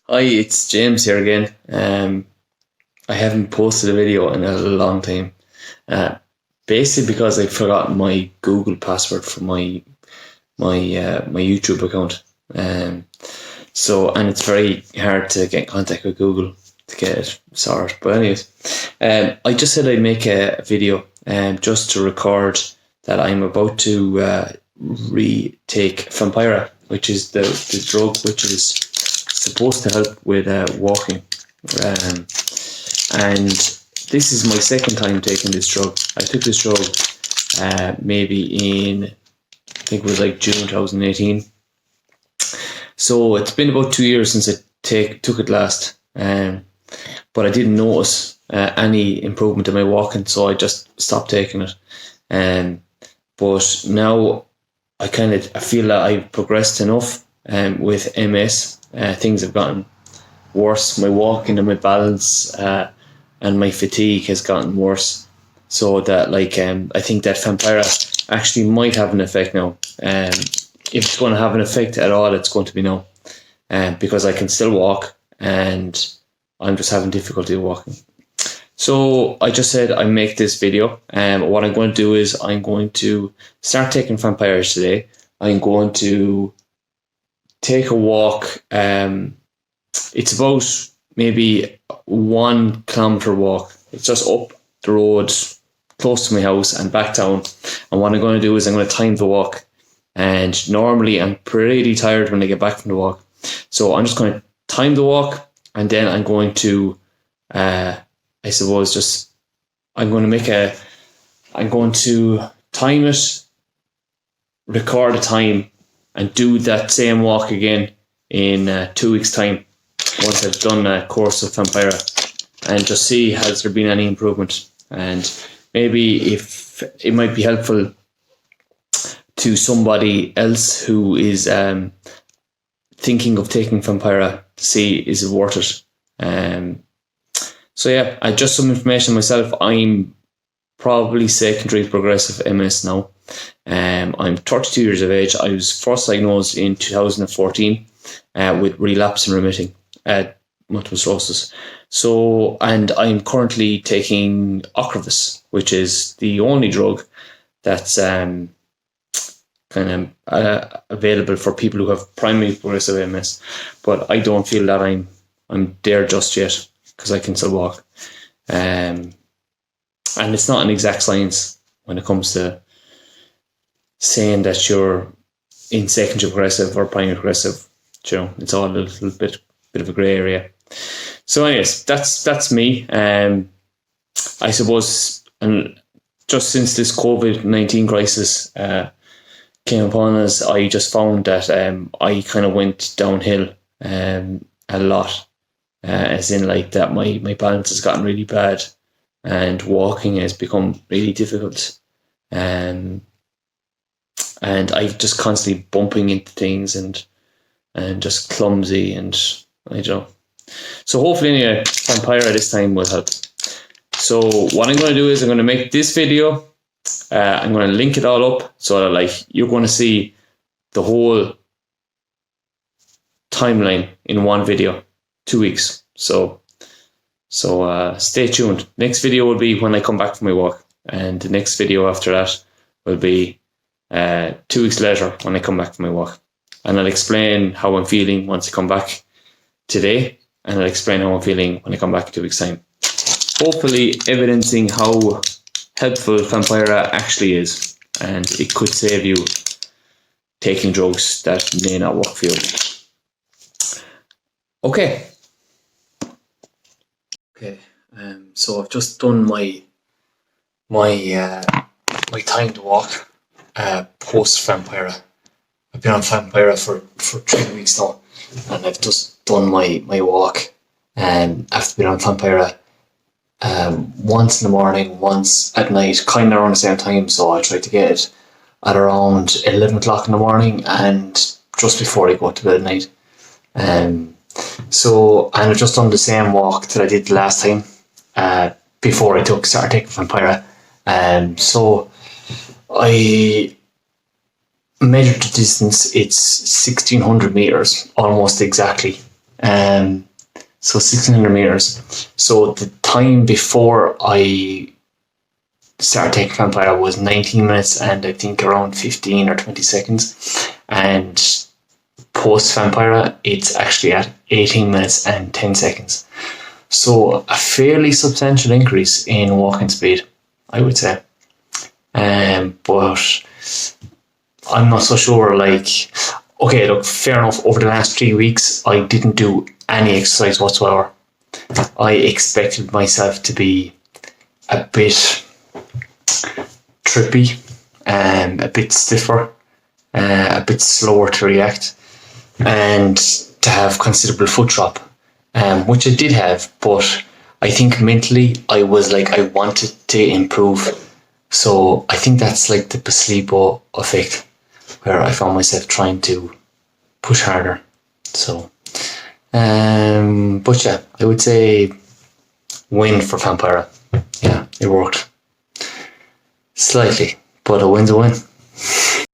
Hi, it's James here again. I haven't posted a video in a long time. Uh, Basically because I forgot my Google password for my YouTube account. And it's very hard to get in contact with Google to get it sorted. But anyways, I just said I'd make a video just to record that I'm about to retake Fampyra, which is the drug which is supposed to help with walking. And this is my second time taking this drug. I took this drug maybe in, I think it was like June 2018. So it's been about 2 years since I took it last. But I didn't notice any improvement in my walking, so I just stopped taking it. But now I feel that I've progressed enough with MS. Things have gotten worse. My walking and my balance and my fatigue has gotten worse. So that I think that Fampyra actually might have an effect now. If it's going to have an effect at all, it's going to be now. Because I can still walk and I'm just having difficulty walking. So I just said I make this video. What I'm going to do is I'm going to start taking Fampyra today. I'm going to take a walk. It's about maybe 1 kilometre walk. It's just up the road close to my house and back down. And what I'm going to do is I'm going to time the walk. And normally I'm pretty tired when I get back from the walk. So I'm just going to time the walk, and then I'm going to I'm going to time it, record a time, and do that same walk again in 2 weeks' time once I've done a course of Fampyra, and just see has there been any improvement, and maybe if it might be helpful to somebody else who is thinking of taking Fampyra to see is it worth it. So yeah, just some information myself. I'm probably secondary progressive MS now. I'm 32 years of age. I was first diagnosed in 2014 with relapse and remitting multiple sclerosis. So, and I'm currently taking Ocrevus, which is the only drug that's available for people who have primary progressive MS. But I don't feel that I'm there just yet, because I can still walk. And it's not an exact science when it comes to saying that you're in secondary progressive or primary progressive. You know, it's all a little bit of a grey area. So anyways, that's me. I suppose, and just since this COVID-19 crisis came upon us, I just found that I kind of went downhill a lot. As in that my balance has gotten really bad and walking has become really difficult. And I just constantly bumping into things and just clumsy, and I don't know. So hopefully anyway, Fampyra this time will help. So what I'm going to do is I'm going to make this video. I'm going to link it all up so that you're going to see the whole timeline in one video. 2 weeks. So stay tuned. Next video will be when I come back from my walk, and the next video after that will be 2 weeks later when I come back from my walk, and I'll explain how I'm feeling once I come back today, and I'll explain how I'm feeling when I come back in 2 weeks' time. Hopefully evidencing how helpful Fampyra actually is, and it could save you taking drugs that may not work for you. Okay. So I've just done my timed walk post Fampyra. I've been on Fampyra for 3 weeks now, and I've just done my walk after being on Fampyra once in the morning, once at night, kind of around the same time. So I try to get it at around 11 o'clock in the morning and just before I go to bed at night. And I've just done the same walk that I did last time before I started taking Fampyra. So I measured the distance. It's 1,600 meters, almost exactly. So 1600 meters. So the time before I started taking Fampyra was 19 minutes and I think around 15 or 20 seconds. And post Fampyra, it's actually at 18 minutes and 10 seconds. So a fairly substantial increase in walking speed, I would say. But I'm not so sure, like, okay, look, fair enough, over the last 3 weeks, I didn't do any exercise whatsoever. I expected myself to be a bit trippy, a bit stiffer, a bit slower to react, and to have considerable foot drop, which I did have, but I think mentally I was like, I wanted to improve. So I think that's like the placebo effect, where I found myself trying to push harder. So, but yeah, I would say win for Fampyra. Yeah, it worked. Slightly, but a win's a win.